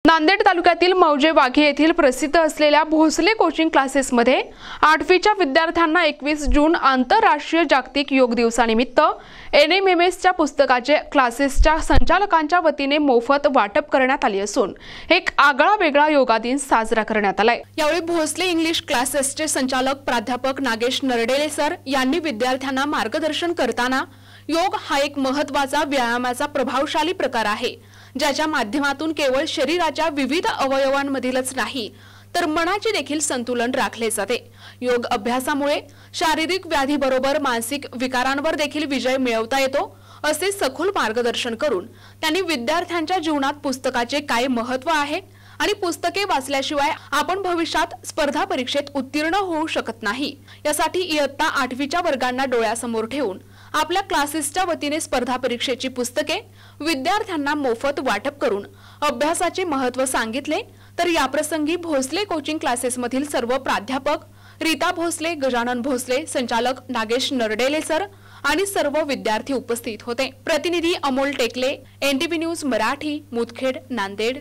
नांदेड तालुक्यातील मौजे वाघे येथील प्रसिद्ध असलेल्या भोसले कोचिंग क्लासेसमध्ये 8वीच्या विद्यार्थ्यांना 21 जून आंतरराष्ट्रीय जागतिक योग दिवसानिमित्त NMMSच्या पुस्तकाचे क्लासेसच्या संचालकांच्या वतीने मोफत वाटप करण्यात आले असून एक आगळा वेगळा योगा दिन साजरा करण्यात आलाय। यावेळी भोसले इंग्लिश क्लासेसचे संचालक प्राध्यापक नागेश नरडेले सर यांनी विद्यार्थ्यांना मार्गदर्शन करताना योग हा एक महत्त्वाचा व्यायामाचा प्रभावशाली प्रकार आहे, ज्याच्या माध्यमातून केवळ शरीराच्या विविध अवयवांमधीलच नाही तर मनाचे देखील संतुलन राखले जाते। योग अभ्यासामुळे शारीरिक व्याधीबरोबर मानसिक विकारांवर देखील विजय मिळवता येतो असे सखोल मार्गदर्शन करून त्यांनी विद्यार्थ्यांच्या जीवनात पुस्तकाचे काय महत्त्व आहे आणि पुस्तके वाचल्याशिवाय आपण भविष्यात स्पर्धा परीक्षेत उत्तीर्ण होऊ शकत नाही यासाठी इयत्ता 8वीच्या वर्गांना डोळ्यासमोर ठेवून आपल्या क्लासेसच्या वतीने स्पर्धा परीक्षेची पुस्तके विद्यार्थ्यांना मोफत वाटप करून अभ्यासाचे महत्त्व सांगितले। तर याप्रसंगी भोसले कोचिंग क्लासेसमधील सर्व प्राध्यापक, रीता भोसले, गजानन भोसले, संचालक नागेश नरडेले सर आणि सर्व विद्यार्थी उपस्थित होते। प्रतिनिधी अमोल टेकले, NTV न्यूज मराठी, मुदखेड, नांदेड।